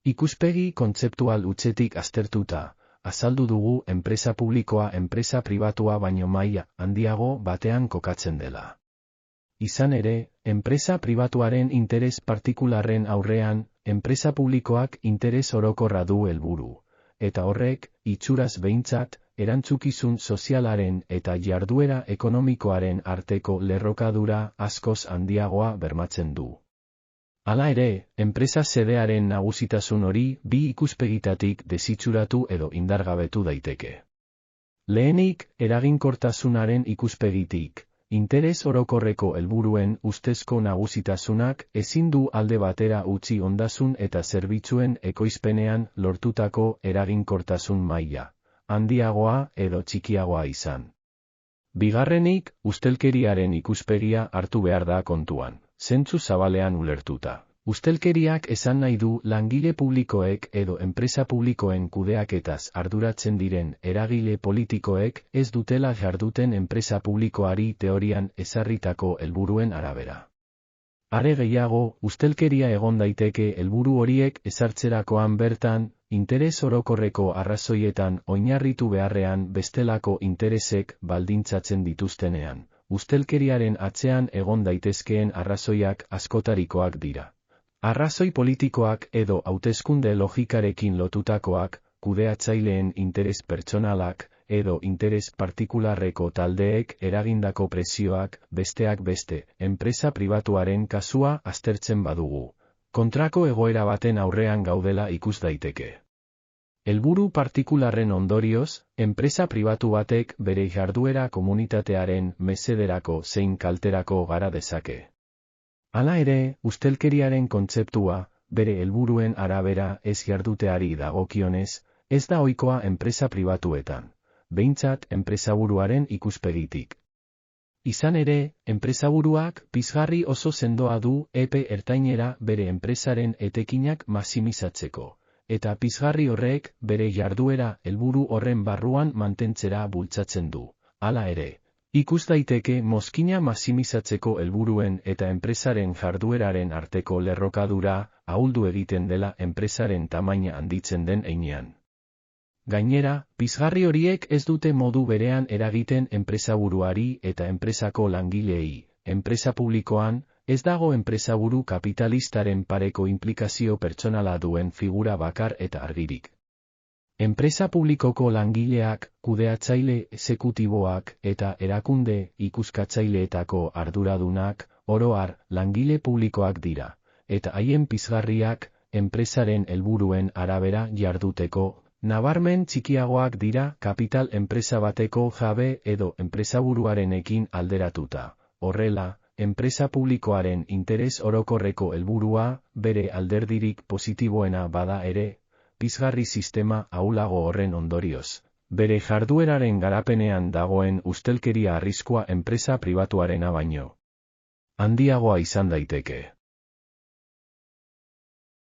Ikuspegi kontzeptual hutsetik aztertuta, azaldu dugu enpresa publikoa enpresa pribatua baino maila handiago batean kokatzen dela. Izan ere, enpresa pribatuaren interes partikularren aurrean, enpresa publikoak interes orokorra du helburu, eta horrek, itxuraz behintzat, erantzukizun sozialaren eta jarduera ekonomikoaren arteko lerrokadura askoz handiagoa bermatzen du. Hala ere, enpresa xedearen nagusitasun hori bi ikuspegitatik desitxuratu edo indargabetu daiteke. Lehenik, eraginkortasunaren ikuspegitik, interes orokorreko helburuen ustezko nagusitasunak ezin du alde batera utzi ondasun eta zerbitzuen ekoizpenean lortutako eraginkortasun maila, handiagoa edo txikiagoa izan. Bigarrenik, ustelkeriaren ikuspegia hartu behar da kontuan, zentzu zabalean ulertuta. Ustelkeriak esan nahi du langile publikoek edo enpresa publikoen kudeaketaz arduratzen diren eragile politikoek ez dutela jarduten enpresa publikoari teorian ezarritako helburuen arabera. Are gehiago, ustelkeria egon daiteke helburu horiek ezartzerakoan bertan, interes orokorreko arrazoietan oinarritu beharrean bestelako interesek baldintzatzen dituztenean. Ustelkeriaren atzean egon daitezkeen arrazoiak askotarikoak dira. Arrazoi politikoak edo hauteskunde logikarekin lotutakoak, kudeatzaileen interes pertsonalak, edo interes partikularreko taldeek eragindako presioak, besteak beste, enpresa pribatuaren kasua aztertzen badugu. Kontrako egoera baten aurrean gaudela ikus daiteke. Helburu partikularren ondorioz, enpresa pribatu batek bere jarduera komunitatearen mesederako zein kalterako gara dezake. Hala ere, ustelkeriaren kontzeptua, bere helburuen arabera ez jarduteari dagokionez, ez da ohikoa enpresa pribatuetan, behintzat enpresaburuaren ikuspegitik. Izan ere, enpresaburuak pizgarri oso sendoa du epe ertainera bere enpresaren etekinak maximizatzeko, eta pizgarri horrek bere jarduera helburu horren barruan mantentzera bultzatzen du. Hala ere, ikus daiteke mozkina maximizatzeko helburuen eta enpresaren jardueraren arteko lerrokadura ahuldu egiten dela enpresaren tamaina handitzen den heinean. Gainera, pizgarri horiek ez dute modu berean eragiten enpresaburuari eta enpresako langileei. Enpresa publikoan, ez dago enpresaburu kapitalistaren pareko inplikazio pertsonala duen figura bakar eta argirik. Enpresa publikoko langileak, kudeatzaile exekutiboak eta erakunde ikuskatzaileetako arduradunak, oro har, langile publikoak dira, eta haien pizgarriak, enpresaren helburuen arabera jarduteko, nabarmen txikiagoak dira kapital enpresa bateko jabe edo enpresaburuarenekin alderatuta. Horrela, enpresa publikoaren interes orokorreko helburua, bere alderdirik positiboena bada ere, pizgarri sistema ahulago horren ondorioz, bere jardueraren garapenean dagoen ustelkeria arriskua enpresa pribatuarena baino handiagoa izan daiteke.